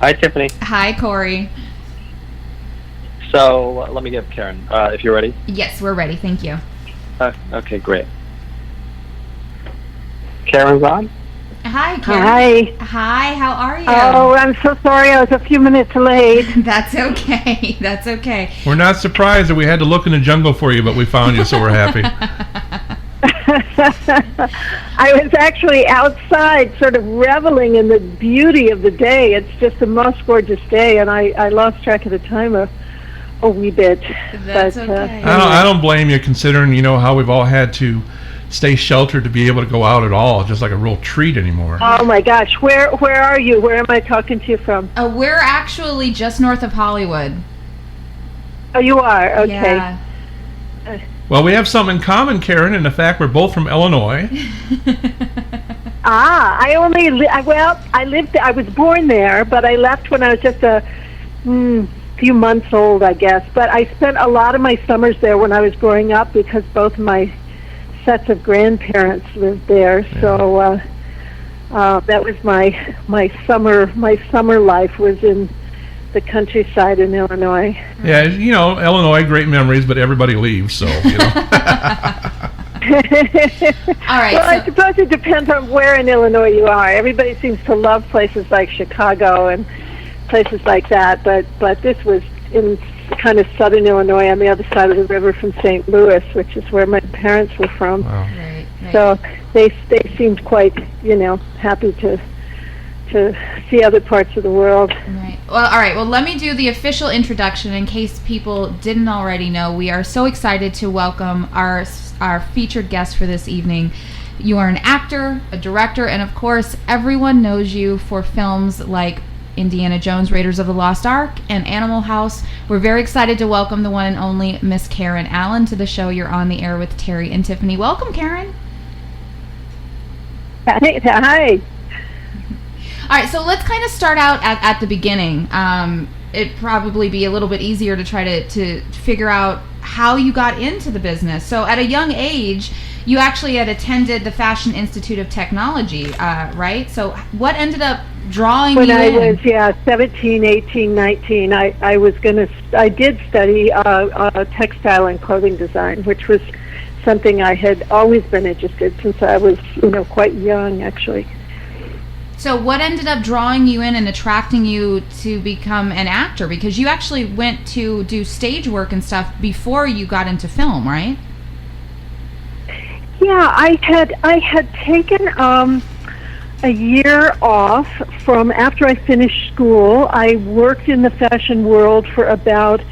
Hi, Tiffany. Hi, Corey. So let me get Karen, if you're ready. Yes, we're ready. Thank you. Okay, great. Karen's on? Hi, Karen. Hi. Hi, how are you? Oh, I'm so sorry. I was a few minutes late. That's okay. That's okay. We're not surprised that we had to look in the jungle for you, but we found you, so we're happy. I was actually outside sort of reveling in the beauty of the day. It's just the most gorgeous day, and I lost track of the time a wee bit. That's okay. I don't blame you, considering, how we've all had to stay sheltered to be able to go out at all. Just like a real treat anymore. Oh, my gosh. Where are you? Where am I talking to you from? We're actually just north of Hollywood. Oh, you are? Okay. Yeah. Well, we have something in common, Karen, in the fact we're both from Illinois. I was born there, but I left when I was just a few months old, I guess. But I spent a lot of my summers there when I was growing up because both my sets of grandparents lived there. Yeah. So that was my summer life was in the countryside in Illinois. Yeah, Illinois, great memories, but everybody leaves, so, All right. Well, I suppose it depends on where in Illinois you are. Everybody seems to love places like Chicago and places like that, but this was in kind of southern Illinois on the other side of the river from St. Louis, which is where my parents were from. Wow. Right. So they seemed quite, happy to see other parts of the world. Right. Well, all right. Well, let me do the official introduction in case people didn't already know. We are so excited to welcome our featured guest for this evening. You are an actor, a director, and of course, everyone knows you for films like Indiana Jones, Raiders of the Lost Ark, and Animal House. We're very excited to welcome the one and only Miss Karen Allen to the show. You're on the air with Terry and Tiffany. Welcome, Karen. Hi. All right, so let's kind of start out at the beginning. It'd probably be a little bit easier to try to figure out how you got into the business. So at a young age, you actually had attended the Fashion Institute of Technology, right? So what ended up drawing you in? When I was, 17, 18, 19, I did study textile and clothing design, which was something I had always been interested since I was, quite young, actually. So what ended up drawing you in and attracting you to become an actor? Because you actually went to do stage work and stuff before you got into film, right? Yeah, I had taken a year off from after I finished school. I worked in the fashion world for about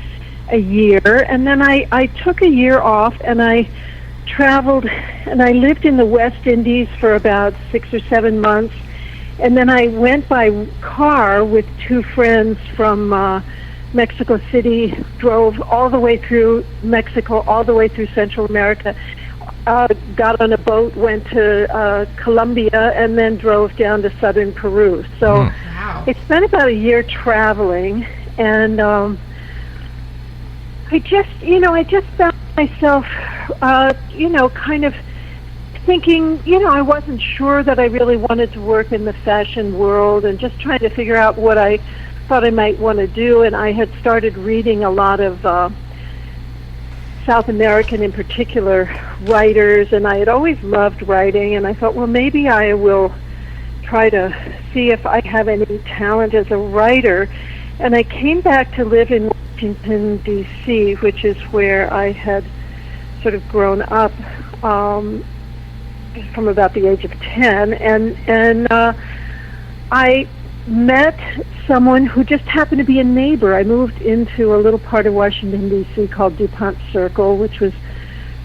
a year, and then I took a year off and I traveled, and I lived in the West Indies for about 6 or 7 months. And then I went by car with two friends from Mexico City, drove all the way through Mexico, all the way through Central America, got on a boat, went to Colombia, and then drove down to southern Peru. So wow. I spent about a year traveling, and I just found myself, kind of thinking, I wasn't sure that I really wanted to work in the fashion world and just trying to figure out what I thought I might want to do. And I had started reading a lot of South American, in particular, writers, and I had always loved writing. And I thought, well, maybe I will try to see if I have any talent as a writer. And I came back to live in Washington, D.C., which is where I had sort of grown up. From about the age of 10, and I met someone who just happened to be a neighbor. I moved into a little part of Washington, D.C. called DuPont Circle, which was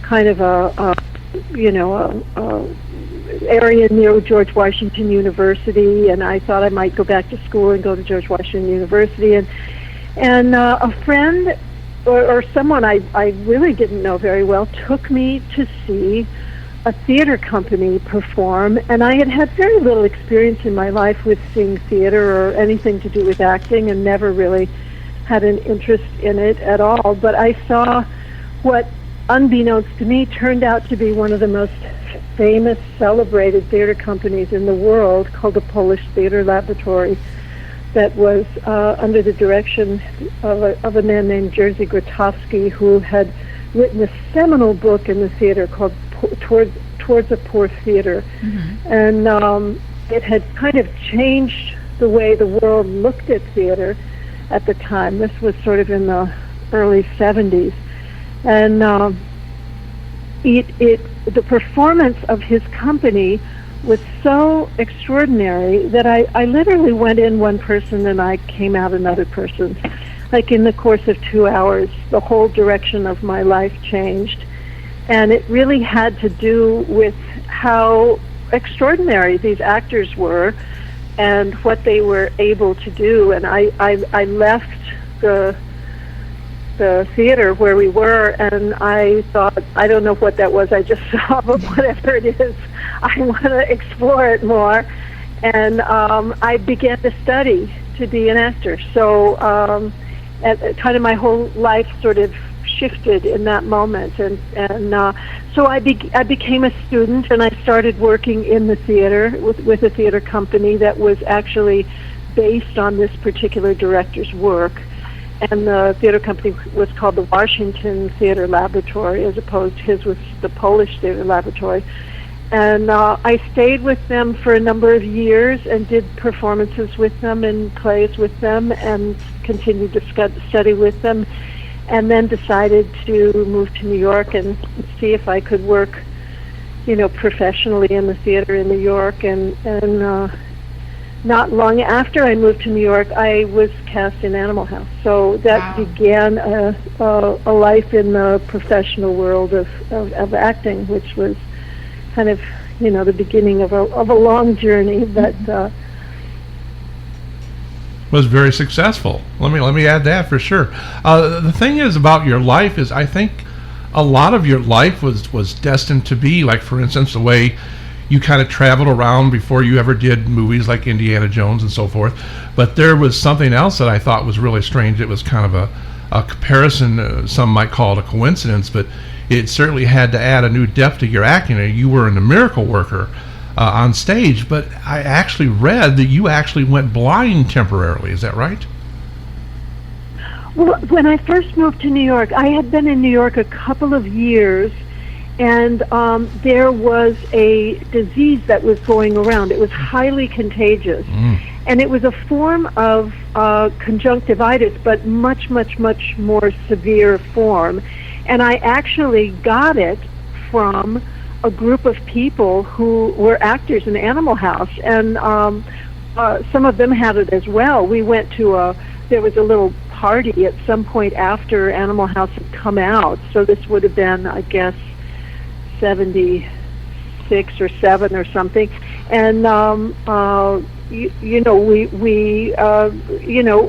kind of a area near George Washington University, and I thought I might go back to school and go to George Washington University. And a friend or someone I really didn't know very well took me to see a theater company perform, and I had very little experience in my life with seeing theater or anything to do with acting, and never really had an interest in it at all. But I saw what, unbeknownst to me, turned out to be one of the most famous, celebrated theater companies in the world, called the Polish Theater Laboratory, that was under the direction of a man named Jerzy Grotowski, who had written a seminal book in the theater called Towards a Poor Theater. Mm-hmm. And it had kind of changed the way the world looked at theater at the time. This was sort of in the early 70s. And the performance of his company was so extraordinary that I literally went in one person and I came out another person. Like in the course of 2 hours, the whole direction of my life changed. And it really had to do with how extraordinary these actors were and what they were able to do. And I left the theater where we were, and I thought, I don't know what that was I just saw, but whatever it is, I want to explore it more. And I began to study to be an actor. So kind of my whole life sort of shifted in that moment, and so I became a student, and I started working in the theater with a theater company that was actually based on this particular director's work. And the theater company was called the Washington Theater Laboratory, as opposed to his was the Polish Theater Laboratory. And I stayed with them for a number of years and did performances with them and plays with them and continued to study with them, and then decided to move to New York and see if I could work, professionally in the theater in New York. And not long after I moved to New York, I was cast in Animal House. So that began a life in the professional world of acting, which was kind of, the beginning of a long journey that was very successful. Let me add that for sure. The thing is about your life is, I think a lot of your life was destined to be, like, for instance, the way you kind of traveled around before you ever did movies like Indiana Jones and so forth. But there was something else that I thought was really strange. It was kind of a comparison, some might call it a coincidence, but it certainly had to add a new depth to your acting. You were a miracle worker on stage, but I actually read that you actually went blind temporarily. Is that right? Well, when I first moved to New York, I had been in New York a couple of years, and there was a disease that was going around. It was highly contagious, and it was a form of conjunctivitis, but much, much, much more severe form. And I actually got it from a group of people who were actors in Animal House, and some of them had it as well. We went to there was a little party at some point after Animal House had come out, so this would have been, I guess, 76 or 7 or something, and it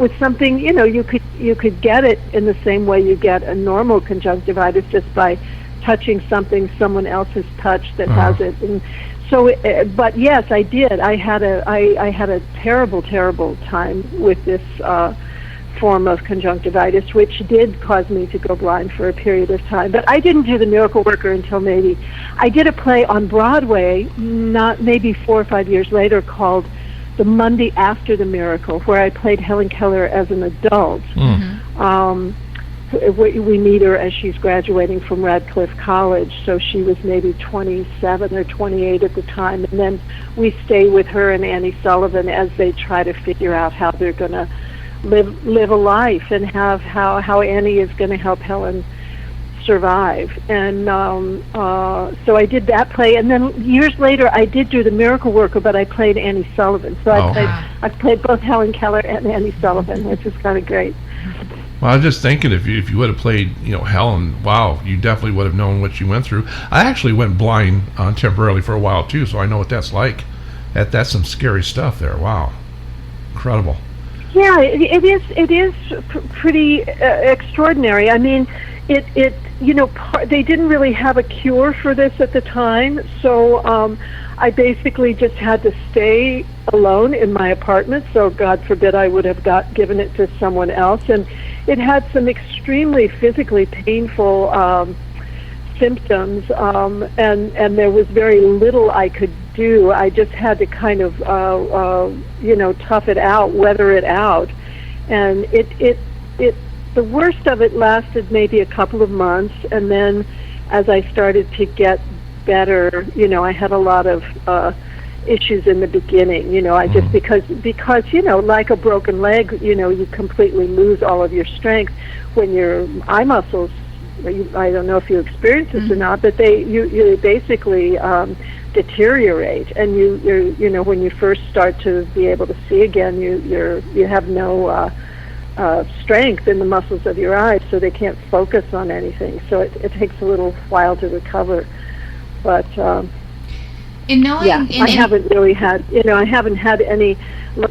was something, you could get it in the same way you get a normal conjunctivitis, just by touching something someone else has touched that has it. And so, but yes, I did. I had a terrible, terrible time with this form of conjunctivitis, which did cause me to go blind for a period of time. But I didn't do the miracle worker until I did a play on Broadway, maybe 4 or 5 years later, called The Monday After the Miracle, where I played Helen Keller as an adult. We meet her as she's graduating from Radcliffe College, so she was maybe 27 or 28 at the time, and then we stay with her and Annie Sullivan as they try to figure out how they're going to live a life, and how Annie is going to help Helen survive. And so I did that play, and then years later I did do The Miracle Worker, but I played Annie Sullivan. So I played both Helen Keller and Annie Sullivan, which is kind of great. Well, I was just thinking if you would have played, Helen, wow, you definitely would have known what she went through. I actually went blind temporarily for a while too, so I know what that's like. That's some scary stuff there. Wow, incredible. Yeah, it is pretty extraordinary. I mean, they didn't really have a cure for this at the time, so I basically just had to stay alone in my apartment. So God forbid I would have given it to someone else, and it had some extremely physically painful symptoms, and there was very little I could do. I just had to kind of tough it out, weather it out, and the worst of it lasted maybe a couple of months, and then as I started to get better, I had a lot of issues in the begining. I just because like a broken leg, you completely lose all of your strength when your eye muscles. I don't know if you experience this or not, but you basically deteriorate, and you when you first start to be able to see again, you have no strength in the muscles of your eyes, so they can't focus on anything. So it takes a little while to recover. But I haven't really had I haven't had any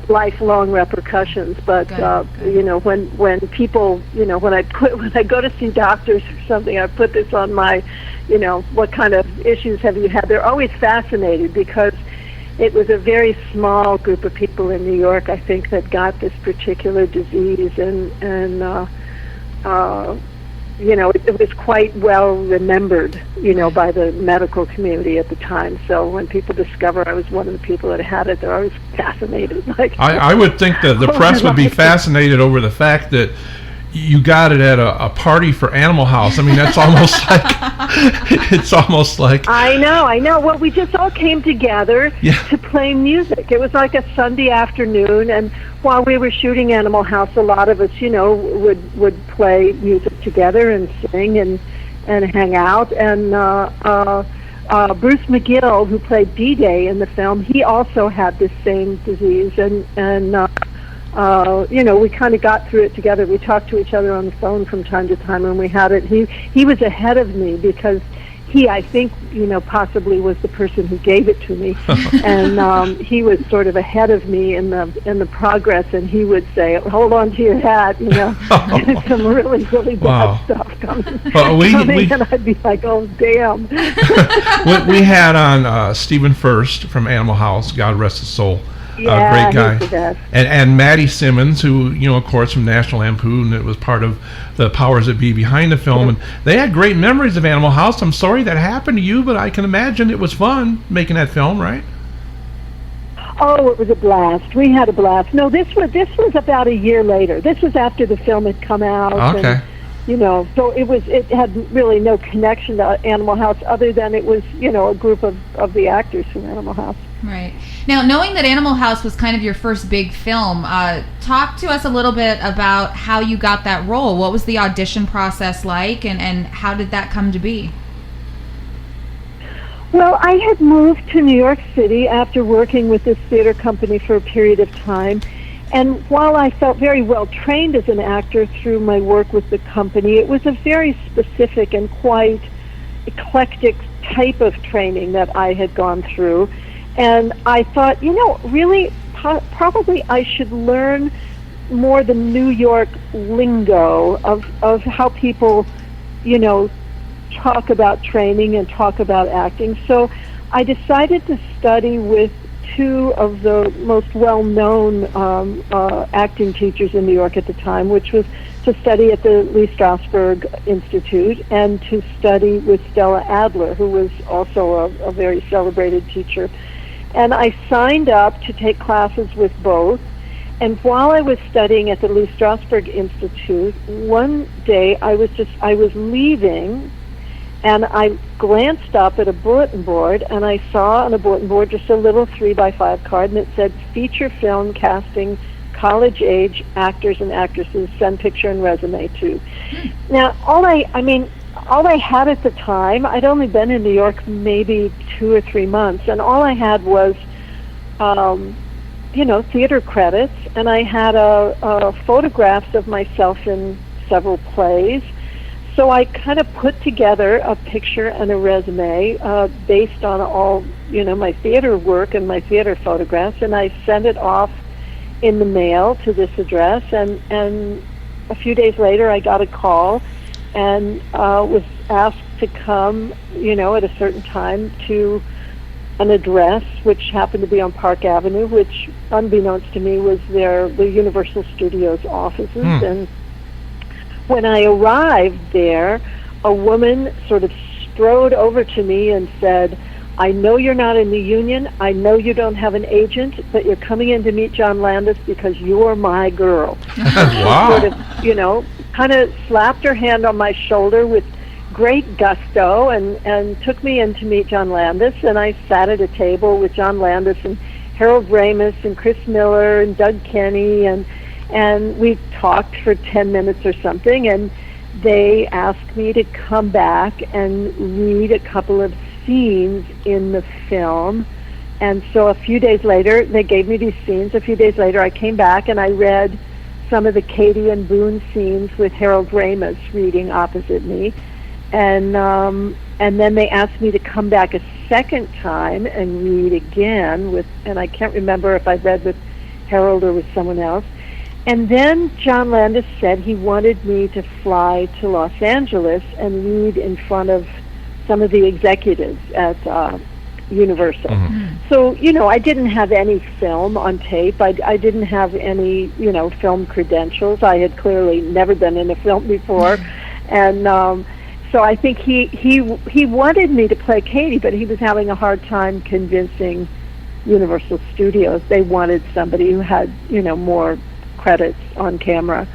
lifelong repercussions. But good. When people when I go to see doctors or something, I put this on my what kind of issues have you had? They're always fascinated because it was a very small group of people in New York, I think, that got this particular disease, and it was quite well remembered, by the medical community at the time. So when people discover I was one of the people that had it, they're always fascinated. I would think that the press would be fascinated over the fact that you got it at a party for Animal House. I mean, that's almost like it's almost like I know. Well, we just all came together to play music. It was like a Sunday afternoon, and while we were shooting Animal House, a lot of us, would play music together and sing and hang out. And Bruce McGill, who played D-Day in the film, he also had this same disease, and we kind of got through it together. We talked to each other on the phone from time to time when we had it. He was ahead of me because he, I think, possibly was the person who gave it to me, and he was sort of ahead of me in the progress. And he would say, "Hold on to your hat," some really bad stuff coming. And I'd be like, "Oh, damn." We had on Stephen Furst from Animal House, God rest his soul. Yeah, great guy. he's the best. And Maddie Simmons, who, of course, from National Lampoon, it was part of the powers that be behind the film. And they had great memories of Animal House. I'm sorry that happened to you, but I can imagine it was fun making that film, right? Oh, it was a blast. We had a blast. No, this was about a year later. This was after the film had come out. Okay. And, so it had really no connection to Animal House other than it was, a group of the actors from Animal House. Right. Now, knowing that Animal House was kind of your first big film, talk to us a little bit about how you got that role. What was the audition process like, and how did that come to be? Well, I had moved to New York City after working with this theater company for a period of time. And while I felt very well trained as an actor through my work with the company, it was a very specific and quite eclectic type of training that I had gone through. And I thought, really, probably I should learn more the New York lingo of how people, talk about training and talk about acting. So I decided to study with two of the most well-known acting teachers in New York at the time, which was to study at the Lee Strasberg Institute and to study with Stella Adler, who was also a very celebrated teacher. And I signed up to take classes with both. And while I was studying at the Lee Strasberg Institute, one day I was leaving, and I glanced up at a bulletin board, and I saw on a bulletin board just a little 3x5 card, and it said, "Feature film casting, college-age actors and actresses, send picture and resume to." Now, all I had at the time, I'd only been in New York maybe 2 or 3 months, and all I had was, theater credits, and I had photographs of myself in several plays. So I kind of put together a picture and a resume based on all, my theater work and my theater photographs, and I sent it off in the mail to this address, and a few days later I got a call and was asked to come, at a certain time to an address which happened to be on Park Avenue, which, unbeknownst to me, was the Universal Studios offices. And when I arrived there, a woman sort of strode over to me and said, "I know you're not in the union. I know you don't have an agent, but you're coming in to meet John Landis because you're my girl." Wow. Sort of, kind of slapped her hand on my shoulder with great gusto and took me in to meet John Landis. And I sat at a table with John Landis and Harold Ramis and Chris Miller and Doug Kenny, and we talked for 10 minutes or something, and they asked me to come back and read a couple of scenes in the film. And so a few days later, they gave me these scenes. A few days later, I came back and I read some of the Katy and Boone scenes with Harold Ramis reading opposite me. And then they asked me to come back a second time and read again and I can't remember if I read with Harold or with someone else. And then John Landis said he wanted me to fly to Los Angeles and read in front of some of the executives at Universal. So, I didn't have any film on tape. I didn't have any, film credentials. I had clearly never been in a film before. And so I think he wanted me to play Katy, but he was having a hard time convincing Universal Studios. They wanted somebody who had, more credits on camera.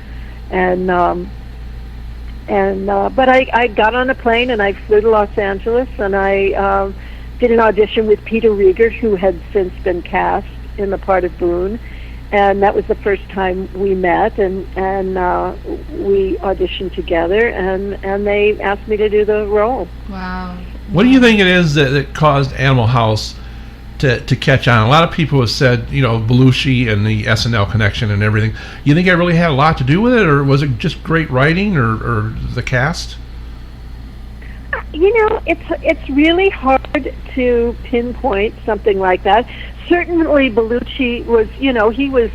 But I got on a plane and I flew to Los Angeles, and I did an audition with Peter Rieger, who had since been cast in the part of Boone, and that was the first time we met, and we auditioned together, and they asked me to do the role. Wow. What do you think it is that caused Animal House to catch on? A lot of people have said, Belushi and the SNL connection and everything. You think it really had a lot to do with it, or was it just great writing, or the cast? It's really hard to pinpoint something like that. Certainly, Belushi was, he was,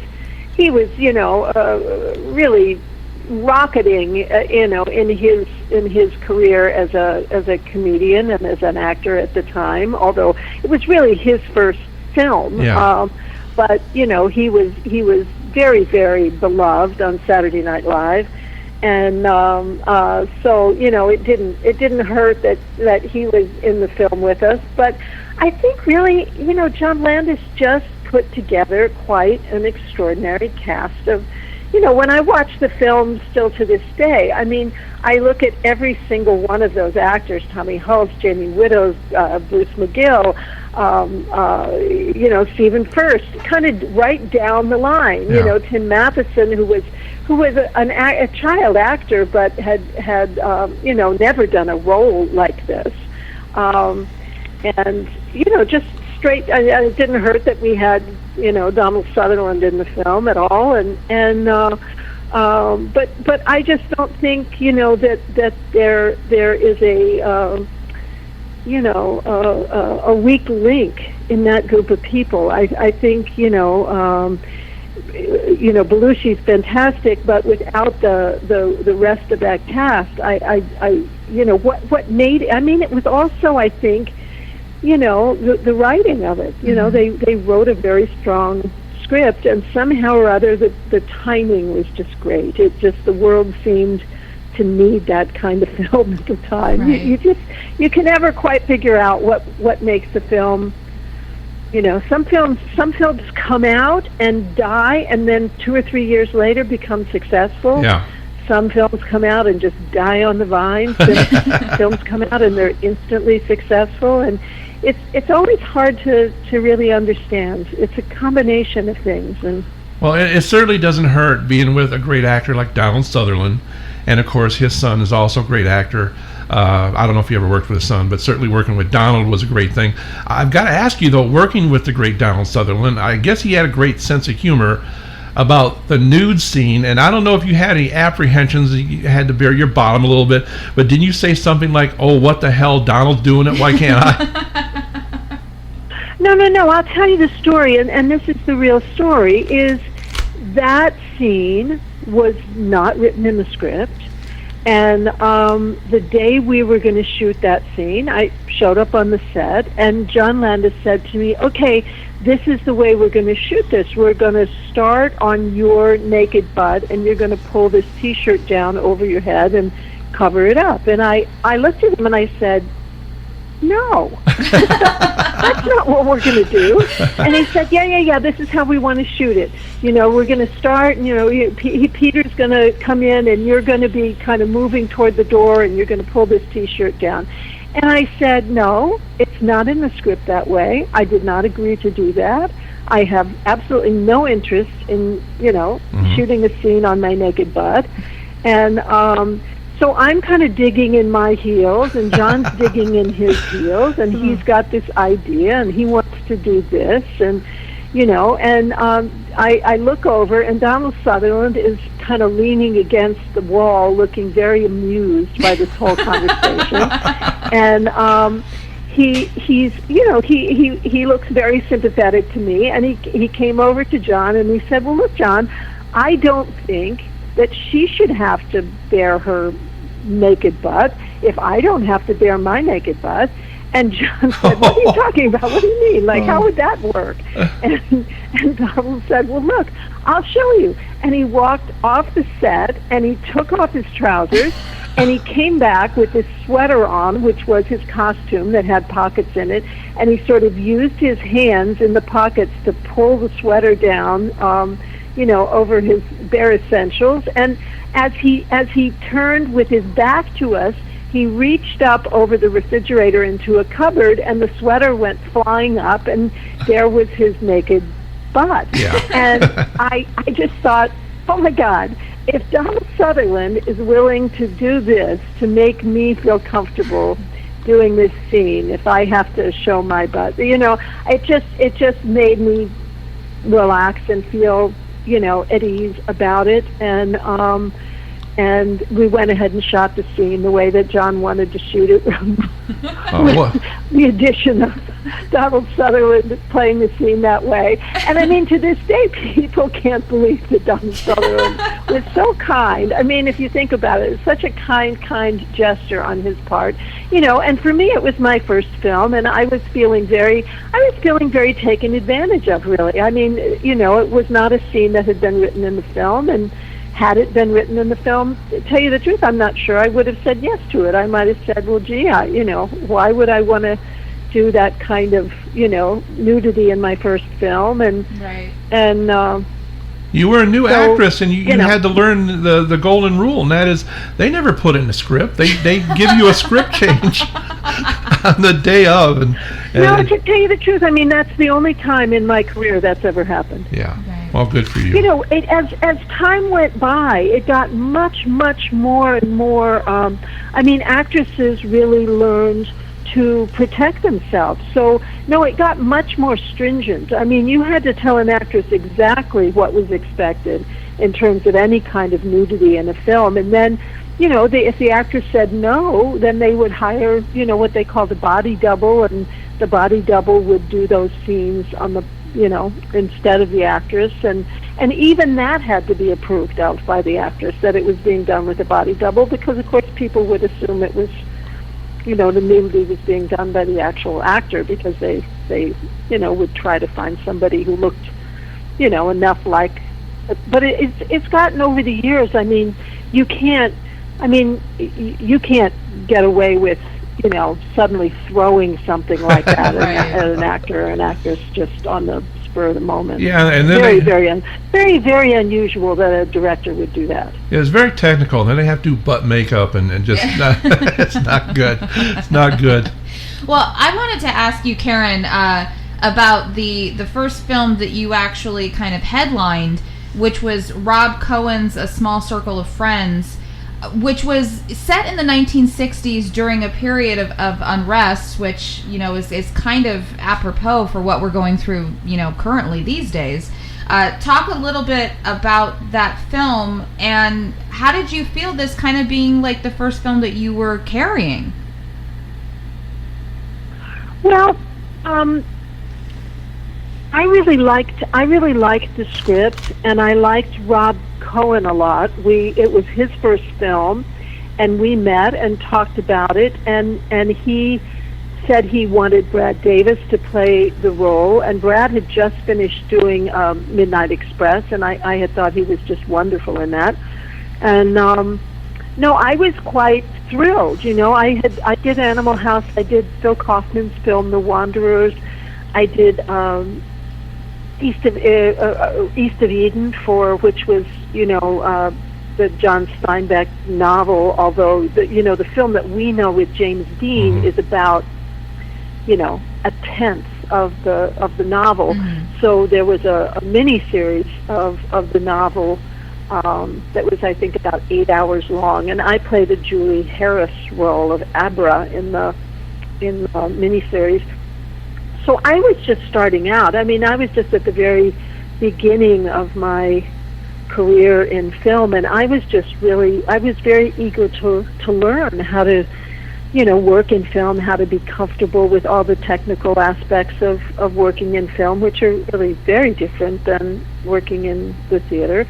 really rocketing, in his career as a comedian and as an actor at the time. Although it was really his first film, but he was very, very beloved on Saturday Night Live, and so it didn't hurt that he was in the film with us. But I think really, John Landis just put together quite an extraordinary cast of. When I watch the film still to this day, I mean, I look at every single one of those actors, Tommy Hulse, Jamie Widows, Bruce McGill, Stephen Furst, kind of right down the line. Tim Matheson, who was a child actor, but had never done a role like this, and just straight. It didn't hurt that we had Donald Sutherland in the film at all, but I just don't think that there is a weak link in that group of people. I think Belushi's fantastic, but without the rest of that cast, what made it, I mean, it was also, I think, the writing of it. They wrote a very strong script, and somehow or other the timing was just great. The world seemed to need that kind of film at the time. Right. You can never quite figure out what makes a film. Some films come out and die, and then 2 or 3 years later become successful. Yeah. Some films come out and just die on the vine. Films come out and they're instantly successful, and it's always hard to really understand. It's a combination of things. And well, it certainly doesn't hurt being with a great actor like Donald Sutherland, And of course, his son is also a great actor. I don't know if you ever worked with his son, but certainly working with Donald was a great thing. I've got to ask you, though, working with the great Donald Sutherland, I guess he had a great sense of humor about the nude scene, and I don't know if you had any apprehensions that you had to bare your bottom a little bit, but didn't you say something like, oh, what the hell, Donald's doing it, why can't I? No, I'll tell you the story, and this is the real story, is that scene was not written in the script, and the day we were going to shoot that scene, I showed up on the set, and John Landis said to me, okay, this is the way we're going to shoot this. We're going to start on your naked butt, and you're going to pull this T-shirt down over your head and cover it up. And I looked at him and I said, no, that's not what we're going to do. And he said, yeah, this is how we want to shoot it. You know, we're going to start, you know, Peter's going to come in, and you're going to be kind of moving toward the door, and you're going to pull this T-shirt down. And I said, no, it's not in the script that way. I did not agree to do that. I have absolutely no interest in, you know, shooting a scene on my naked butt. And so I'm kind of digging in my heels, and John's digging in his heels, and he's got this idea, and he wants to do this, and, you know, and I look over, and Donald Sutherland is kind of leaning against the wall, looking very amused by this whole conversation. And he's, you know, he looks very sympathetic to me, and he came over to John, and he said, well, look, John, I don't think that she should have to bear her naked butt if I don't have to bear my naked butt. And John said, what are you talking about? What do you mean? Like, how would that work? And Donald said, well, look, I'll show you. And he walked off the set, and he took off his trousers, and he came back with this sweater on, which was his costume that had pockets in it, and he sort of used his hands in the pockets to pull the sweater down, you know, over his bare essentials. And as he turned with his back to us, he reached up over the refrigerator into a cupboard, and the sweater went flying up, and there was his naked butt. Yeah. And I just thought, oh my God, if Donald Sutherland is willing to do this to make me feel comfortable doing this scene, if I have to show my butt, you know, it just made me relax and feel, you know, at ease about it. And we went ahead and shot the scene the way that John wanted to shoot it, with the addition of Donald Sutherland playing the scene that way. And I mean, to this day, people can't believe that Donald Sutherland was so kind. I mean, if you think about it, it's such a kind gesture on his part, you know. And for me, it was my first film, and I was feeling very taken advantage of, really. I mean, you know, it was not a scene that had been written in the film, and had it been written in the film, to tell you the truth, I'm not sure I would have said yes to it. I might have said, well, gee, you know, why would I want to do that kind of, you know, nudity in my first film? And right. And you were a new actress, and you had to learn the golden rule, and that is they never put in a script. They give you a script change on the day of. And no, to tell you the truth, I mean, that's the only time in my career that's ever happened. Yeah. Right. Well, good for you. You know, as time went by, it got much more and more. I mean, actresses really learned to protect themselves. So, no, it got much more stringent. I mean, you had to tell an actress exactly what was expected in terms of any kind of nudity in a film. And then, you know, if the actress said no, then they would hire, you know, what they call the body double, and the body double would do those scenes on the, you know, instead of the actress. And even that had to be approved of by the actress, that it was being done with a body double, because, of course, people would assume it was, you know, the nudity was being done by the actual actor, because they you know, would try to find somebody who looked, you know, enough like. But it's gotten over the years. I mean, you can't get away with, you know, suddenly throwing something like that at an actor or an actress just on the spur of the moment. Yeah, and then very unusual that a director would do that. Yeah, it's very technical. Then they have to do butt makeup and just it's not good. It's not good. Well, I wanted to ask you, Karen, about the first film that you actually kind of headlined, which was Rob Cohen's A Small Circle of Friends. which was set in the 1960s during a period of unrest, which, you know, is kind of apropos for what we're going through, you know, currently these days. Talk a little bit about that film, and how did you feel this kind of being like the first film that you were carrying? Well, I really liked the script, and I liked Rob Cohen a lot. It was his first film, and we met and talked about it, and he said he wanted Brad Davis to play the role, and Brad had just finished doing Midnight Express, and I had thought he was just wonderful in that. And no, I was quite thrilled. You know, I did Animal House, I did Phil Kaufman's film The Wanderers, I did East of Eden, which was, you know, the John Steinbeck novel, although the film that we know with James Dean is about, you know, a tenth of the novel. So there was a mini series of the novel that was, I think, about 8 hours long, and I played the Julie Harris role of Abra in the miniseries. So I was just starting out. I mean, I was just at the very beginning of my career in film, and I was very eager to learn how to, you know, work in film, how to be comfortable with all the technical aspects of working in film, which are really very different than working in the theater.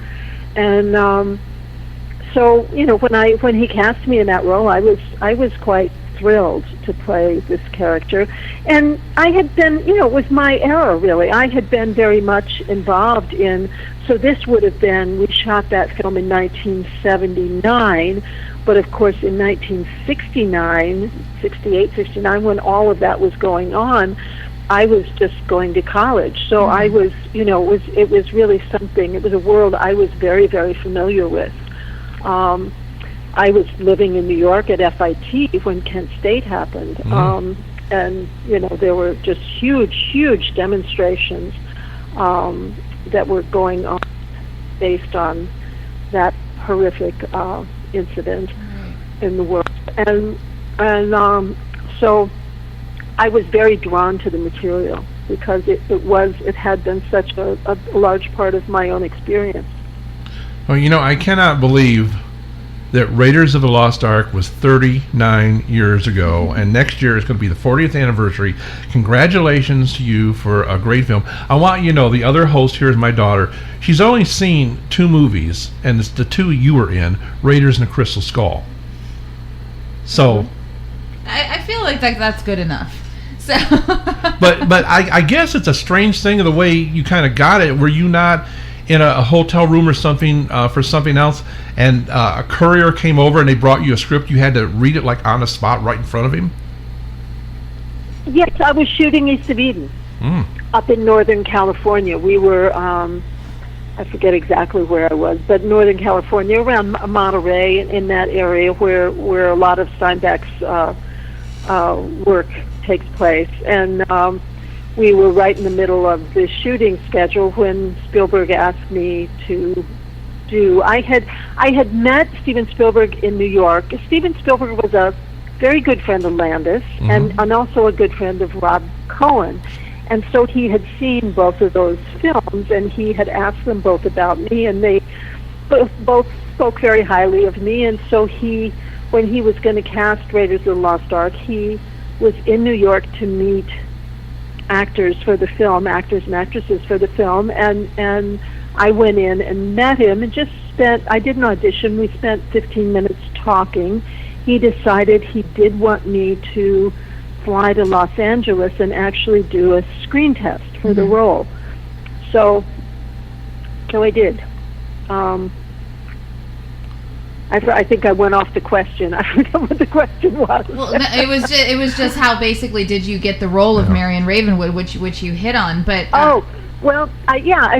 And so, you know, when he cast me in that role, I was quite thrilled to play this character. And I had been, you know, it was my era, really. I had been very much involved in, so this would have been, we shot that film in 1979, but of course in 1969, 68, 69, when all of that was going on, I was just going to college. So I was, you know, it was really something, it was a world I was very, very familiar with. I was living in New York at FIT when Kent State happened. And, you know, there were just huge demonstrations that were going on based on that horrific incident in the world. And so I was very drawn to the material because it had been such a large part of my own experience. Well, you know, I cannot believe that Raiders of the Lost Ark was 39 years ago, and next year is going to be the 40th anniversary. Congratulations to you for a great film. I want you to know, the other host here is my daughter. She's only seen 2 movies, and it's the 2 you were in, Raiders and the Crystal Skull. So I feel like that's good enough. So but I guess it's a strange thing of the way you kind of got it. Were you not in a hotel room or something for something else, and a courier came over and they brought you a script? You had to read it like on the spot right in front of him? Yes, I was shooting East of Eden up in Northern California. We were, I forget exactly where I was, but Northern California, around Monterey, in that area where a lot of Steinbeck's work takes place. And we were right in the middle of the shooting schedule when Spielberg asked me to do. I had met Steven Spielberg in New York. Steven Spielberg was a very good friend of Landis and also a good friend of Rob Cohen. And so he had seen both of those films, and he had asked them both about me, and they both spoke very highly of me. And so when he was going to cast Raiders of the Lost Ark, he was in New York to meet actors and actresses for the film, and I went in and met him and I did an audition. We spent 15 minutes talking. He decided he did want me to fly to Los Angeles and actually do a screen test for the role. So I did. I think I went off the question. I forgot what the question was. Well, it was just how basically did you get the role of Marion Ravenwood, which you hit on, but I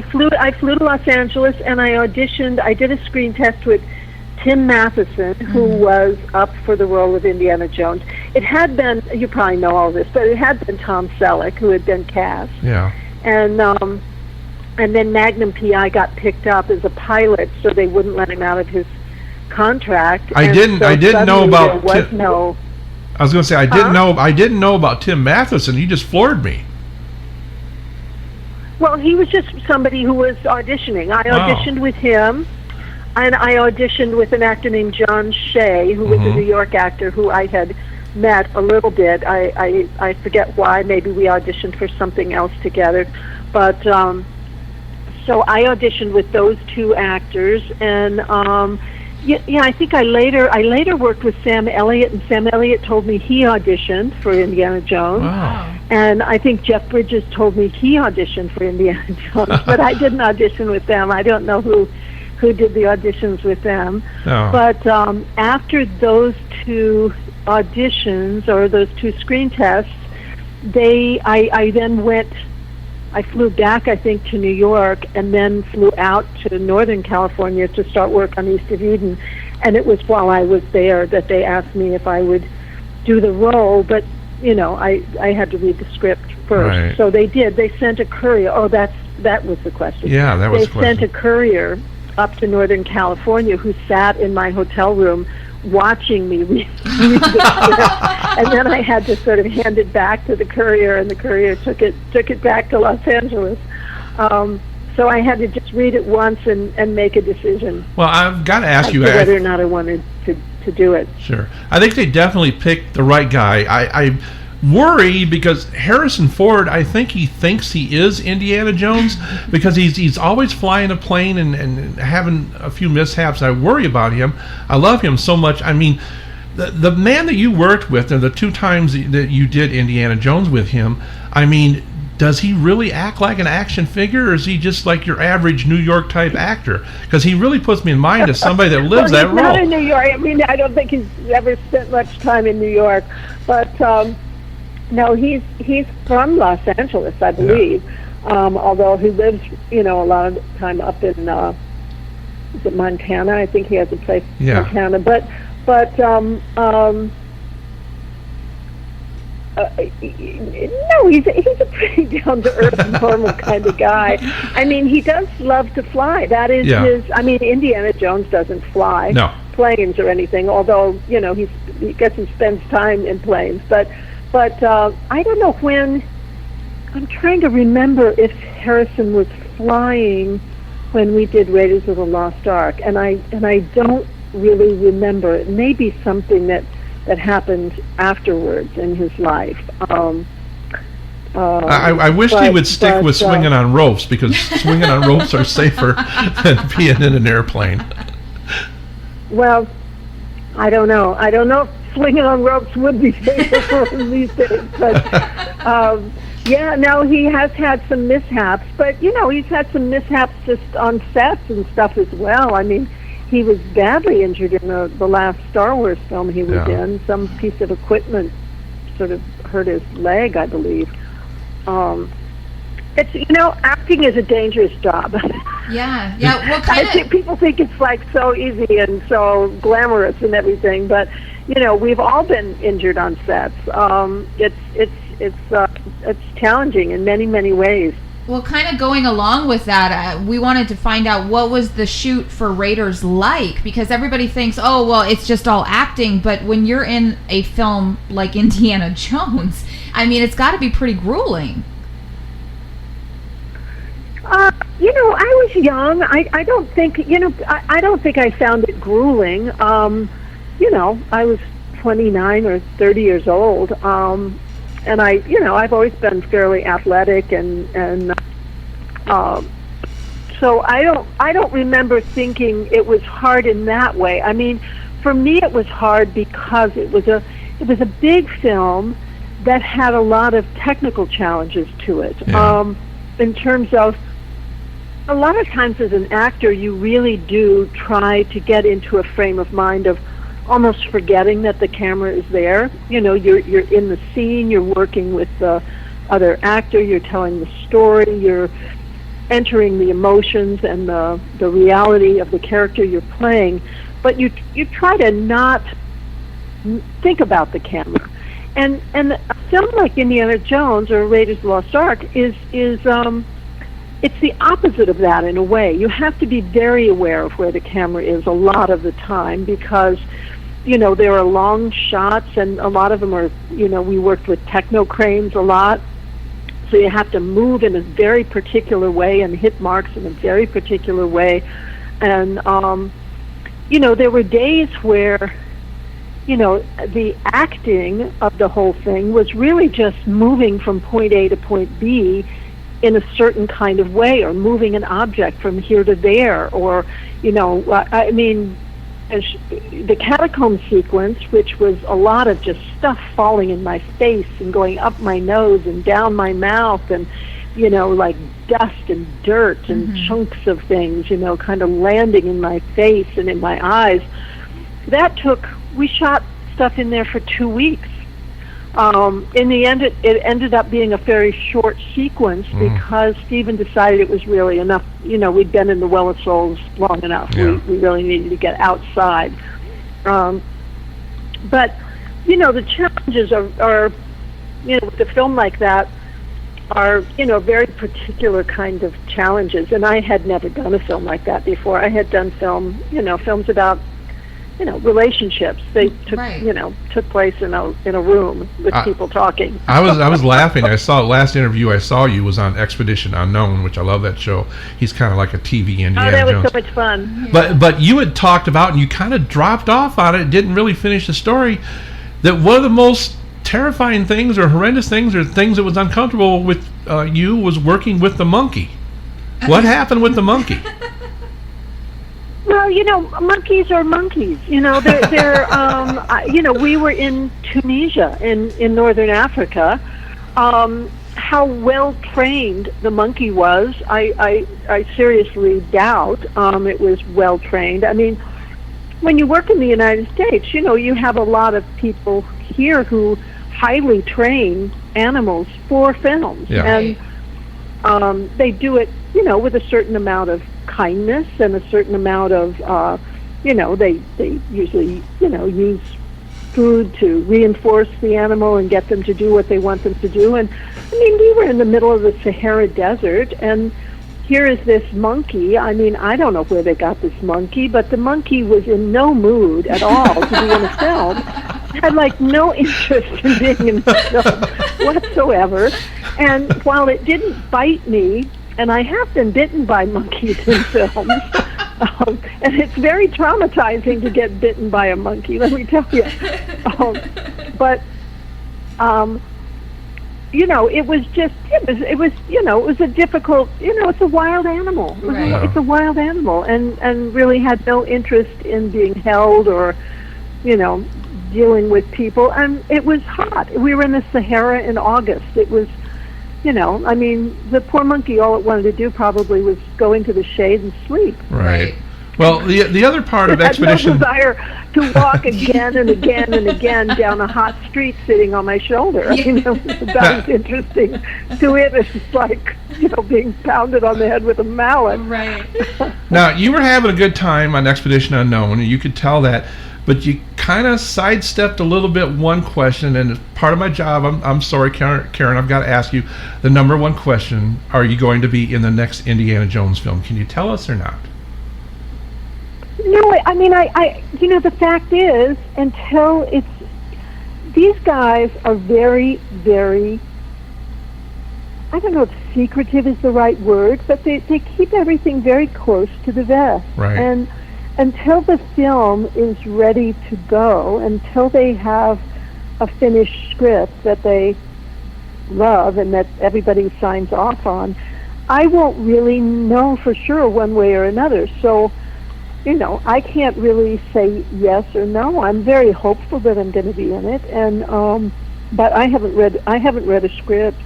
flew to Los Angeles and I auditioned. I did a screen test with Tim Matheson, who was up for the role of Indiana Jones. It had been, you probably know all this, but it had been Tom Selleck who had been cast. Yeah. And then Magnum PI got picked up as a pilot, so they wouldn't let him out of his contract. I and didn't. so I didn't know suddenly about. There was no. I was going to say I didn't know about Tim Matheson. You just floored me. Well, he was just somebody who was auditioning. I auditioned with him, and I auditioned with an actor named John Shea, who was a New York actor who I had met a little bit. I forget why. Maybe we auditioned for something else together, but so I auditioned with those two actors, and yeah, I think I later worked with Sam Elliott, and Sam Elliott told me he auditioned for Indiana Jones. Wow. And I think Jeff Bridges told me he auditioned for Indiana Jones, but I didn't audition with them. I don't know who did the auditions with them. No. But after those two auditions or those two screen tests, I then went. I flew back, I think, to New York, and then flew out to Northern California to start work on East of Eden. And it was while I was there that they asked me if I would do the role, but I had to read the script first. Right. So they did. They sent a courier. Oh, that was the question. Yeah, that was the question. They sent a courier up to Northern California who sat in my hotel room watching me read the script, and then I had to sort of hand it back to the courier, and the courier took it back to Los Angeles. So I had to just read it once and make a decision. Well, I've got to ask you whether or not I wanted to do it. Sure. I think they definitely picked the right guy. I worry because Harrison Ford, I think he thinks he is Indiana Jones because he's always flying a plane and having a few mishaps. I worry about him. I love him so much. I mean, the man that you worked with and the two times that you did Indiana Jones with him, I mean, does he really act like an action figure, or is he just like your average New York type actor? Because he really puts me in mind as somebody that lives that role. Not in New York. I mean, I don't think he's ever spent much time in New York, but no, he's from Los Angeles, I believe. Yeah. Although he lives, a lot of the time up in is it Montana? I think he has a place in Montana, but no, he's a pretty down to earth, normal kind of guy. I mean, he does love to fly. That is his. I mean, Indiana Jones doesn't fly planes or anything. Although he gets and spends time in planes, but I don't know when. I'm trying to remember if Harrison was flying when we did Raiders of the Lost Ark, and I don't really remember. It may be something that happened afterwards in his life. I wish he would stick with swinging on ropes, because swinging on ropes are safer than being in an airplane. Well, I don't know. I don't know if swinging on ropes would be safer for him these days. But he has had some mishaps. But he's had some mishaps just on sets and stuff as well. I mean, he was badly injured in the last Star Wars film he was in. Some piece of equipment sort of hurt his leg, I believe. It's acting is a dangerous job. Yeah. Well, I think people think it's like so easy and so glamorous and everything, but we've all been injured on sets. It's challenging in many, many ways. Well, kind of going along with that, we wanted to find out what was the shoot for Raiders like, because everybody thinks, oh, well, it's just all acting, but when you're in a film like Indiana Jones, I mean, it's got to be pretty grueling. I was young. I don't think, I don't think I found it grueling. I was 29 or 30 years old. And I've always been fairly athletic, and so I don't remember thinking it was hard in that way. I mean, for me, it was hard because it was a big film that had a lot of technical challenges to it. Yeah. In terms of, a lot of times as an actor, you really do try to get into a frame of mind of almost forgetting that the camera is there. You're in the scene, you're working with the other actor, you're telling the story, you're entering the emotions and the reality of the character you're playing, but you try to not think about the camera. And a film like Indiana Jones or Raiders of the Lost Ark is it's the opposite of that in a way. You have to be very aware of where the camera is a lot of the time because, there are long shots and a lot of them are, we worked with techno cranes a lot. So you have to move in a very particular way and hit marks in a very particular way. And, there were days where, the acting of the whole thing was really just moving from point A to point B in a certain kind of way, or moving an object from here to there, or, the catacomb sequence, which was a lot of just stuff falling in my face and going up my nose and down my mouth and, like dust and dirt and chunks of things, kind of landing in my face and in my eyes. We shot stuff in there for 2 weeks. In the end, it ended up being a very short sequence because Stephen decided it was really enough. We'd been in the Well of Souls long enough. Yeah. We really needed to get outside. But, the challenges are with a film like that are, very particular kind of challenges. And I had never done a film like that before. I had done films about relationships. They took took place in a room with people talking. I was laughing. I saw last interview I saw you was on Expedition Unknown, which I love that show. He's kind of like a TV Indiana that was Jones. so much fun. But you had talked about, and you kind of dropped off on it, didn't really finish the story, that one of the most terrifying things or horrendous things or things that was uncomfortable with you was working with the monkey. What happened with the monkey? Well, monkeys are monkeys. They're we were in Tunisia in northern Africa. How well trained the monkey was, I seriously doubt it was well trained. I mean, when you work in the United States, you have a lot of people here who highly train animals for films, and they do it, with a certain amount of kindness and a certain amount of, they usually, use food to reinforce the animal and get them to do what they want them to do. And we were in the middle of the Sahara Desert, and here is this monkey. I don't know where they got this monkey, but the monkey was in no mood at all to be in a film. Had no interest in being in the film whatsoever. And while it didn't bite me, and I have been bitten by monkeys in films, and it's very traumatizing to get bitten by a monkey, let me tell you. It was just, it was a difficult, it's a wild animal. It's a wild animal, and really had no interest in being held or, dealing with people. And it was hot. We were in the Sahara in August. It was, the poor monkey, all it wanted to do probably was go into the shade and sleep. Right. Well, the other part of Expedition... no desire to walk again and again and again down a hot street sitting on my shoulder. It was about as interesting to it as like, being pounded on the head with a mallet. Right. Now, you were having a good time on Expedition Unknown, and you could tell that, but you kind of sidestepped a little bit one question, and as part of my job, I'm sorry, Karen, I've got to ask you the number one question: are you going to be in the next Indiana Jones film? Can you tell us or not? No, the fact is, until it's, these guys are very, very, I don't know if secretive is the right word, but they keep everything very close to the vest. Right. And until the film is ready to go, until they have a finished script that they love and that everybody signs off on, I won't really know for sure one way or another. So, I can't really say yes or no. I'm very hopeful that I'm going to be in it, and but I haven't read a script,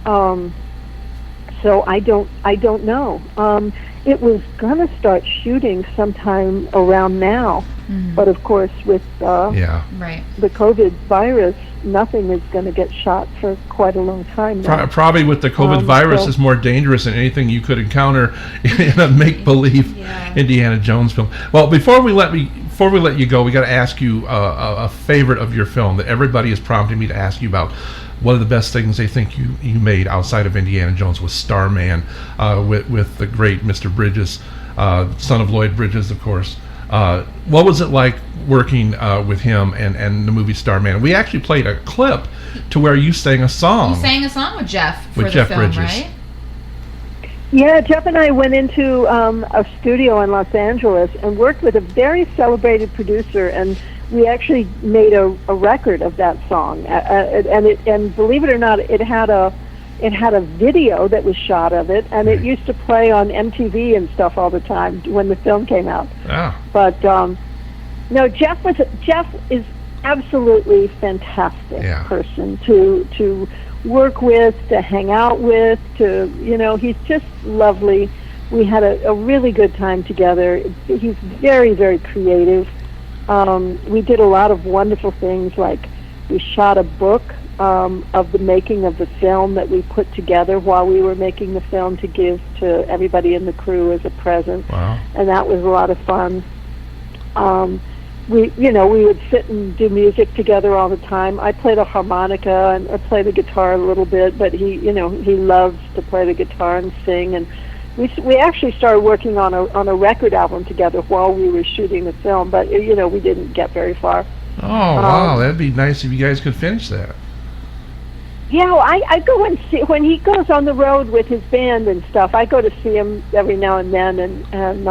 so I don't know. It was going to start shooting sometime around now, but of course with the COVID virus, nothing is going to get shot for quite a long time now. Probably with the COVID virus is more dangerous than anything you could encounter in a make-believe Indiana Jones film. Well, before we let you go, we got to ask you a favorite of your film that everybody is prompting me to ask you about. one of the best things they think you made outside of Indiana Jones was Starman, with the great Mr. Bridges, son of Lloyd Bridges, of course. What was it like working with him and the movie Starman? We actually played a clip to where you sang a song. You sang a song with Jeff for with the Jeff film, Bridges. right? Yeah, Jeff and I went into a studio in Los Angeles and worked with a very celebrated producer, and we actually made a record of that song. And believe it or not, it had a video that was shot of it, and it used to play on MTV and stuff all the time when the film came out. Oh. But no, Jeff is absolutely fantastic person to work with, to hang out with, he's just lovely. We had a really good time together. He's very, very creative. We did a lot of wonderful things, like we shot a book of the making of the film that we put together while we were making the film to give to everybody in the crew as a present. Wow. And that was a lot of fun. We would sit and do music together all the time. I play the harmonica and I play the guitar a little bit, but he loves to play the guitar and sing. And we actually started working on a record album together while we were shooting the film, but we didn't get very far. Oh, wow, that'd be nice if you guys could finish that. Yeah, well, I go and see when he goes on the road with his band and stuff. I go to see him every now and then, and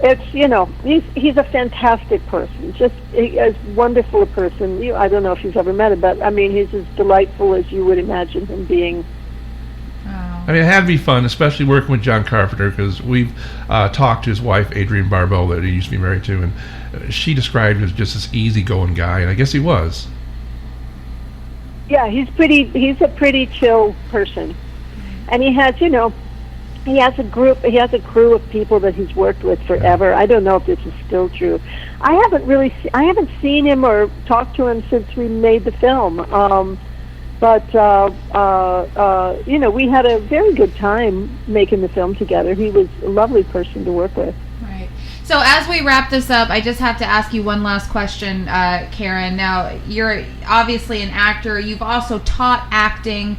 it's he's a fantastic person, just as wonderful a person. I don't know if you've ever met him, but I mean he's as delightful as you would imagine him being. Oh. I mean, it had to be fun, especially working with John Carpenter, because we've talked to his wife, Adrienne Barbeau, that he used to be married to, and she described him as just this easygoing guy, and I guess he was. Yeah, he's a pretty chill person, and he has a crew of people that he's worked with forever. I don't know if this is still true. I haven't seen him or talked to him since we made the film. But we had a very good time making the film together. He was a lovely person to work with. Right. So as we wrap this up, I just have to ask you one last question, Karen. Now, you're obviously an actor. You've also taught acting.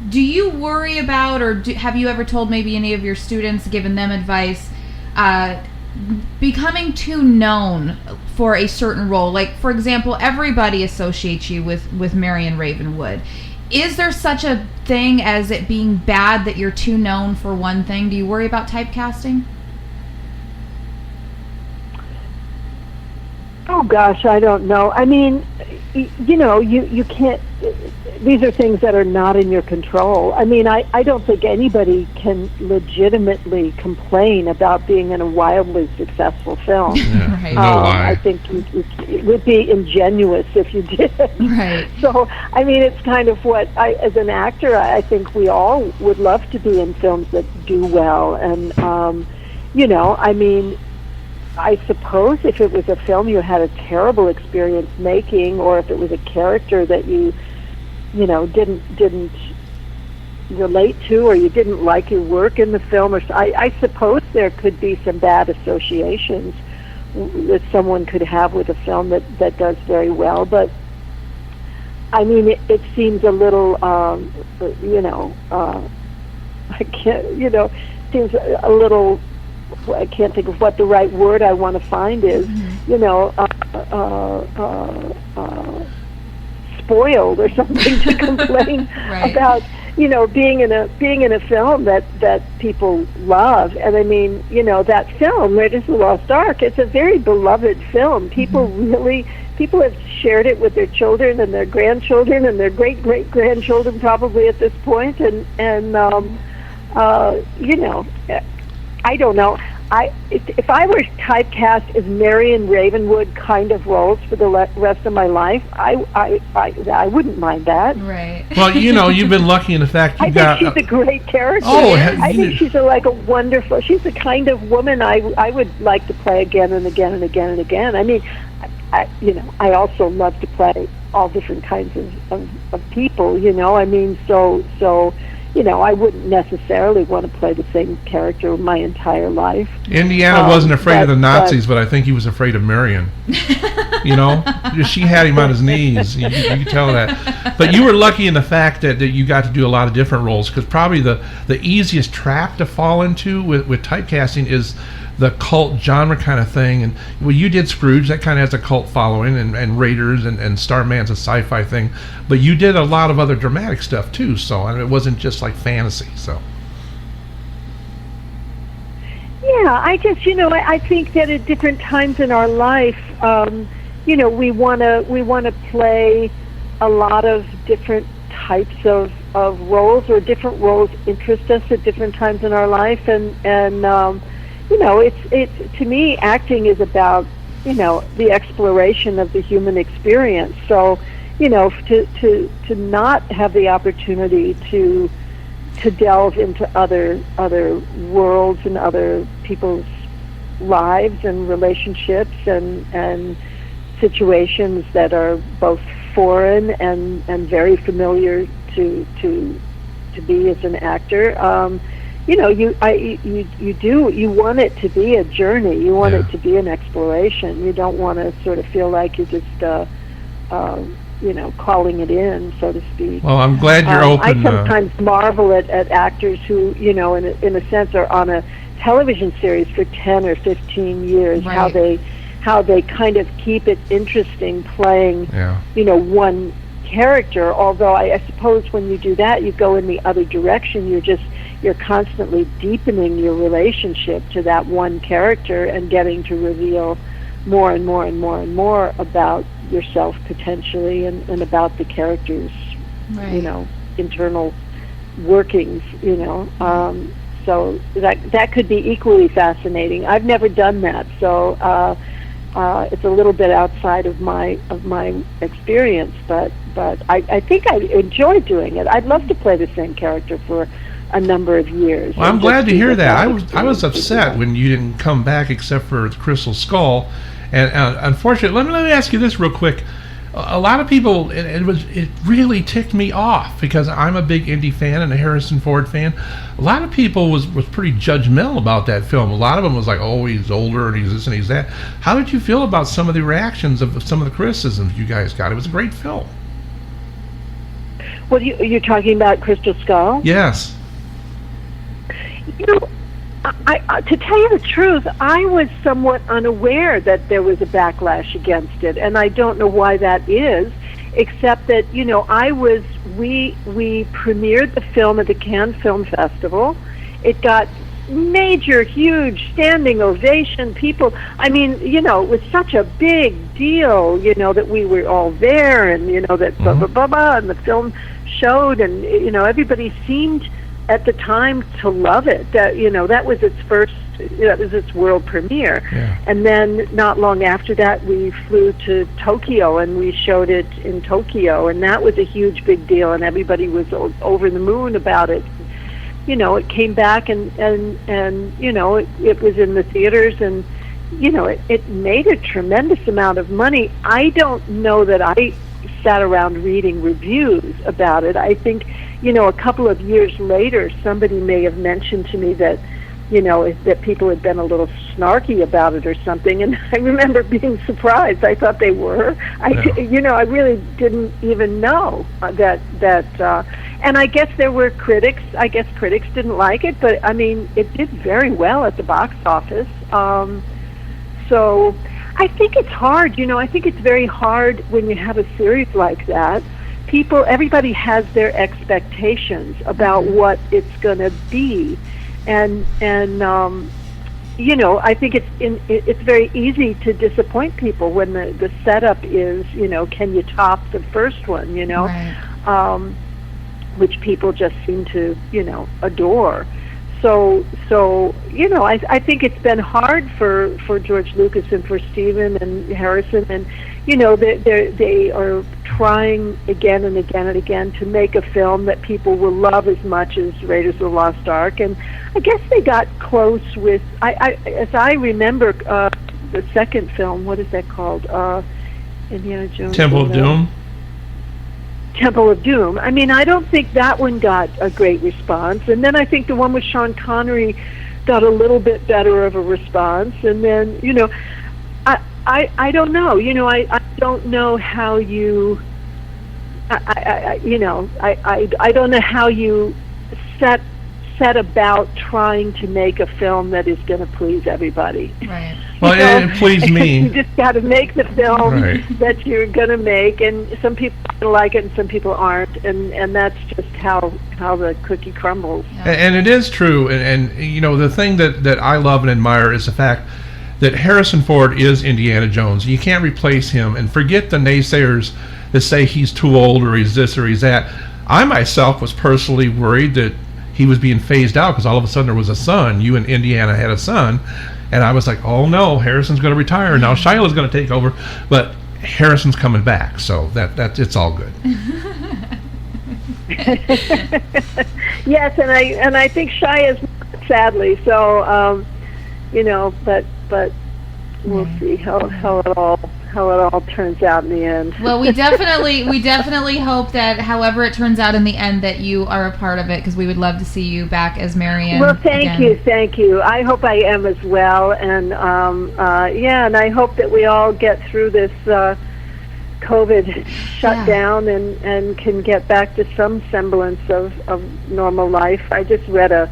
Do you worry about, or have you ever told maybe any of your students, given them advice, becoming too known for a certain role? Like, for example, everybody associates you with Marion Ravenwood. Is there such a thing as it being bad that you're too known for one thing? Do you worry about typecasting? Oh gosh, I don't know. I mean, you can't. These are things that are not in your control. I mean, I don't think anybody can legitimately complain about being in a wildly successful film. Yeah, Right. no lie. I think it would be ingenuous if you did. Right. So, I mean, it's kind of what as an actor, I think we all would love to be in films that do well. And, I mean, I suppose if it was a film you had a terrible experience making, or if it was a character that you didn't relate to, or you didn't like your work in the film, or I suppose there could be some bad associations that someone could have with a film that does very well. But I mean, it seems a little, seems a little. I can't think of what the right word I want to find is. Spoiled or something to complain Right. about. Being in a film that people love. And I mean, that film, Raiders of the Lost Ark, it's a very beloved film. People have shared it with their children and their grandchildren and their great-great-grandchildren probably at this point. And I don't know. If I were typecast as Marion Ravenwood kind of roles for the rest of my life, I wouldn't mind that. Right. Well, you've been lucky in the fact I think she's a great character. Oh, I think she's she's the kind of woman I would like to play again and again and again and again. I mean, I also love to play all different kinds of people. I mean, so. I wouldn't necessarily want to play the same character my entire life. Indiana wasn't afraid of the Nazis, but I think he was afraid of Marion. You know, she had him on his knees. You could tell that. But you were lucky in the fact that you got to do a lot of different roles, because probably the easiest trap to fall into with typecasting is the cult genre kind of thing. And well, you did Scrooge, that kind of has a cult following, and Raiders and Starman's a sci-fi thing. But you did a lot of other dramatic stuff too, so I mean, it wasn't just like fantasy. So. Yeah, I just, I think that at different times in our life, we want to play a lot of different types of roles, or different roles interest us at different times in our life, and it's to me, acting is about the exploration of the human experience. So to not have the opportunity to delve into other worlds and other people's lives and relationships and situations that are both foreign and very familiar to be as an actor. You want it to be a journey. You want it to be an exploration. You don't want to sort of feel like you're just calling it in, so to speak. Well, I'm glad you're open. I sometimes marvel at actors who, in a sense, are on a television series for 10 or 15 years. Right. How they kind of keep it interesting playing, one character. Although I suppose when you do that, you go in the other direction. You're constantly deepening your relationship to that one character and getting to reveal more and more and more and more about yourself potentially, and about the character's internal workings. So that could be equally fascinating. I've never done that, so it's a little bit outside of my experience, but I think I enjoy doing it. I'd love to play the same character for a number of years. Well, I'm glad to hear that. I was upset when you didn't come back except for the Crystal Skull. And unfortunately, let me ask you this real quick. A lot of people, it really ticked me off, because I'm a big Indy fan and a Harrison Ford fan. A lot of people was pretty judgmental about that film. A lot of them was like, oh, he's older and he's this and he's that. How did you feel about some of the reactions of some of the criticisms you guys got? It was a great film. Well, you're talking about Crystal Skull? Yes. I, to tell you the truth, I was somewhat unaware that there was a backlash against it, and I don't know why that is, except that we premiered the film at the Cannes Film Festival. It got major, huge standing ovation. People, it was such a big deal, that we were all there, and that blah blah blah blah, and the film showed, and everybody seemed at the time to love it. That was its first, that was its world premiere. Yeah. And then not long after that, we flew to Tokyo and we showed it in Tokyo, and that was a huge big deal, and everybody was over the moon about it. It came back and it was in the theaters, and it made a tremendous amount of money. I don't know that I sat around reading reviews about it. I think a couple of years later, somebody may have mentioned to me that, that people had been a little snarky about it or something, and I remember being surprised. I thought they were. I really didn't even know that. And I guess there were critics. I guess critics didn't like it, but it did very well at the box office. So I think it's hard. I think it's very hard when you have a series like that. Everybody has their expectations about what it's going to be, and I think it's very easy to disappoint people when the setup is, can you top the first one, Right. Which people just seem to, adore. So I think it's been hard for George Lucas and for Steven and Harrison, and they are trying again and again and again to make a film that people will love as much as Raiders of the Lost Ark. And I guess they got close with, as I remember, the second film. What is that called? Indiana Jones. Temple of Doom. Temple of Doom. I don't think that one got a great response. And then I think the one with Sean Connery got a little bit better of a response. And then, I don't know. I don't know how you. I don't know how you set about trying to make a film that is going to please everybody. Right. Well, it pleased me. You just got to make the film Right. that you're going to make, and some people like it and some people aren't, and that's just how the cookie crumbles. And it is true, and the thing that I love and admire is the fact that Harrison Ford is Indiana Jones. You can't replace him, and forget the naysayers that say he's too old or he's this or he's that. I myself was personally worried that he was being phased out because all of a sudden there was a son. You and Indiana had a son, and I was like, oh no, Harrison's going to retire now. Shiloh's going to take over, but Harrison's coming back, so that it's all good. Yes, and I think Shia is not, sadly. So but we'll see how it all turns out in the end. Well, we definitely hope that however it turns out in the end that you are a part of it, because we would love to see you back as Marion. Well, thank you. I hope I am as well, and and I hope that we all get through this COVID shutdown and can get back to some semblance of normal life. I just read a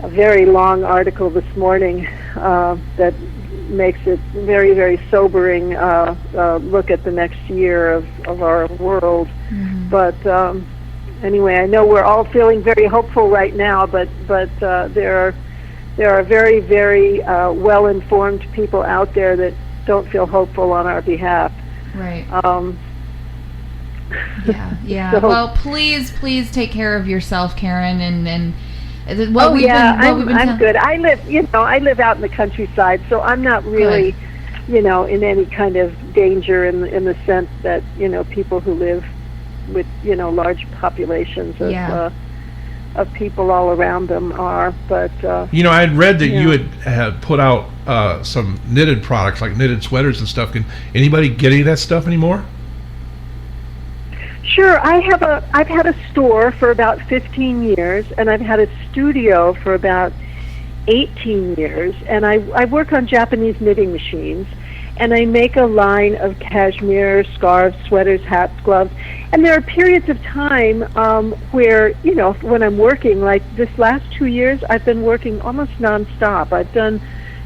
very long article this morning that makes it very, very sobering look at the next year of our world. Mm-hmm. But anyway, I know we're all feeling very hopeful right now, but there are very, very well-informed people out there that don't feel hopeful on our behalf. Right. Yeah. So, well, please take care of yourself, Karen, and I'm good. I live out in the countryside, so I'm not really, in any kind of danger in the sense that people who live with large populations of people all around them are. But I had read that you had put out some knitted products like knitted sweaters and stuff. Can anybody get any of that stuff anymore? Sure, I've had a store for about 15 years, and I've had a studio for about 18 years, and I work on Japanese knitting machines, and I make a line of cashmere, scarves, sweaters, hats, gloves, and there are periods of time where, when I'm working, like this last 2 years, I've been working almost nonstop. I've done,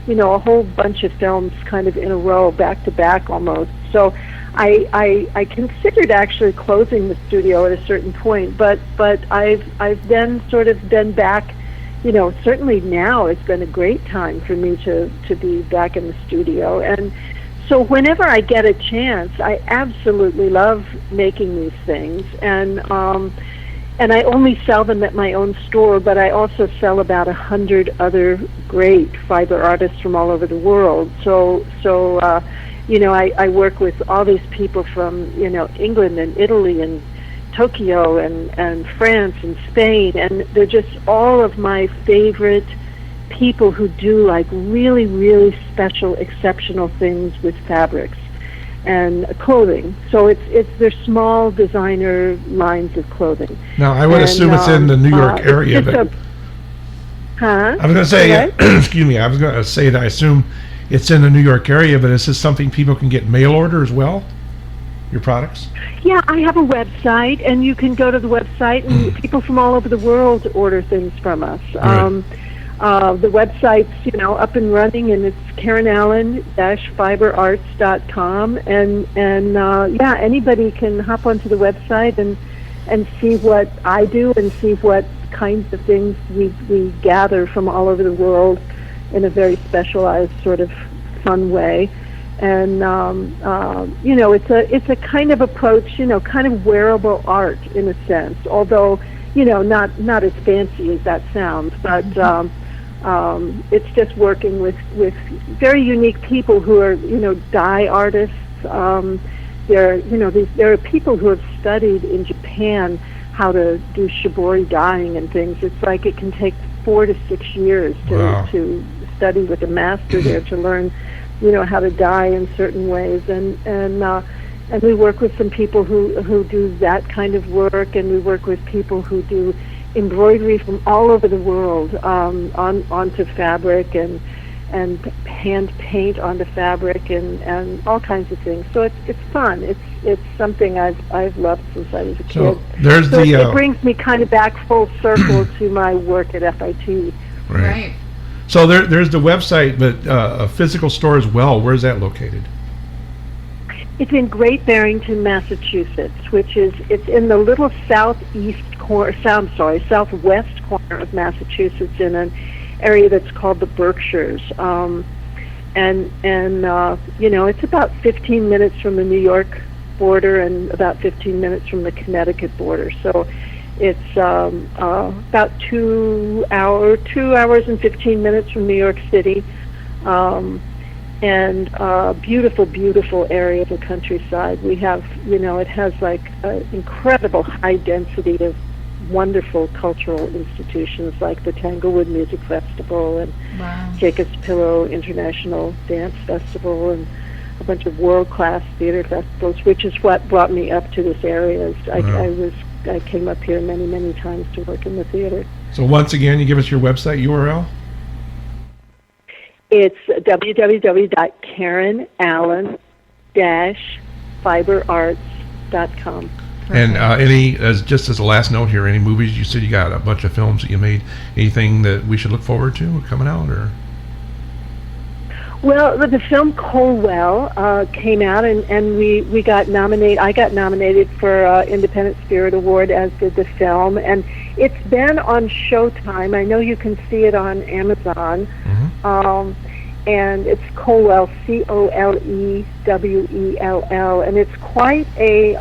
a whole bunch of films kind of in a row, back to back almost. So I considered actually closing the studio at a certain point, but I've then sort of been back. Certainly now it's been a great time for me to be back in the studio, and so whenever I get a chance, I absolutely love making these things, and I only sell them at my own store, but I also sell about 100 other great fiber artists from all over the world. So. I work with all these people from, England and Italy and Tokyo and France and Spain, and they're just all of my favorite people who do like really, really special, exceptional things with fabrics and clothing. So it's small designer lines of clothing. Now, I would assume it's in the New York area, but I was going to say, excuse me, I was going to say that I assume it's in the New York area, but is this something people can get mail order as well? Your products? Yeah, I have a website, and you can go to the website, and people from all over the world order things from us. The website's up and running, and it's KarenAllen-fiberarts.com, and anybody can hop onto the website and see what I do and see what kinds of things we gather from all over the world in a very specialized sort of fun way. And it's a kind of approach, kind of wearable art in a sense, although not as fancy as that sounds, but it's just working with very unique people who are dye artists. There are people who have studied in Japan how to do shibori dyeing and things. It's like it can take 4 to 6 years to study with a master there to learn how to dye in certain ways, and we work with some people who do that kind of work, and we work with people who do embroidery from all over the world onto fabric, and hand paint onto fabric and all kinds of things. So it's fun. It's something I've loved since I was a kid. So there's it brings me kind of back full circle to my work at FIT. Right. So there's the website, but a physical store as well. Where's that located? It's in Great Barrington, Massachusetts, it's in the little southwest corner of Massachusetts, in an area that's called the Berkshires. It's about 15 minutes from the New York border and about 15 minutes from the Connecticut border. So it's about 2 hours and 15 minutes from New York City. Beautiful, beautiful area of the countryside. We have, it has like an incredible high density of wonderful cultural institutions like the Tanglewood Music Festival and Jacob's Pillow International Dance Festival and a bunch of world-class theater festivals, which is what brought me up to this area. I came up here many, many times to work in the theater. So once again, you give us your website URL? It's www.karenallen-fiberarts.com. And just as a last note here, any movies? You said you got a bunch of films that you made. Anything that we should look forward to coming out, or? Well, the film Colwell came out, and we got nominated. I got nominated for Independent Spirit Award, as did the film, and it's been on Showtime. I know you can see it on Amazon. Mm-hmm. And it's Colwell, Colewell, and it's quite a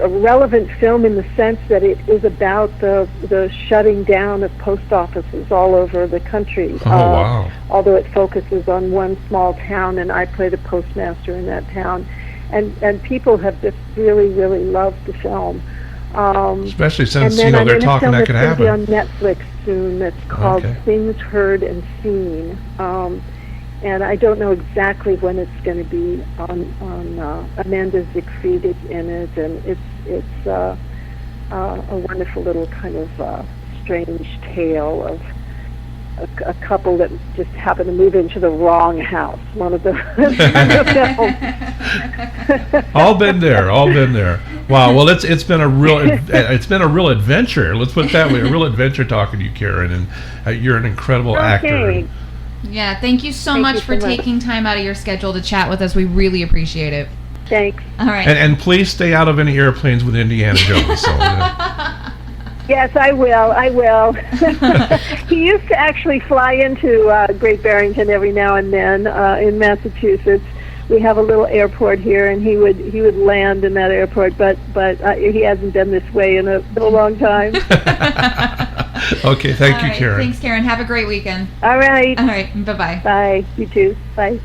relevant film in the sense that it is about the shutting down of post offices all over the country. Oh, wow. Although it focuses on one small town, and I play the postmaster in that town. And people have just really, really loved the film. Especially since, they're talking that could happen. And then I'm going to film that's going to be on Netflix soon that's called Things Heard and Seen. And I don't know exactly when it's going to be on Amanda Siegfried is in it, and it's a wonderful little kind of strange tale of a couple that just happened to move into the wrong house. One of the films. All been there. Wow. Well, it's been a real adventure. Let's put it that way. A real adventure talking to you, Karen, and you're an incredible actor. Yeah. Thank you so much for taking time out of your schedule to chat with us. We really appreciate it. Thanks. All right. And please stay out of any airplanes with Indiana Jones. So, Yes, I will. He used to actually fly into Great Barrington every now and then in Massachusetts. We have a little airport here, and he would land in that airport, but he hasn't been this way in a long time. Okay, thank you, Karen. Thanks, Karen. Have a great weekend. All right. Bye-bye. Bye. You too. Bye.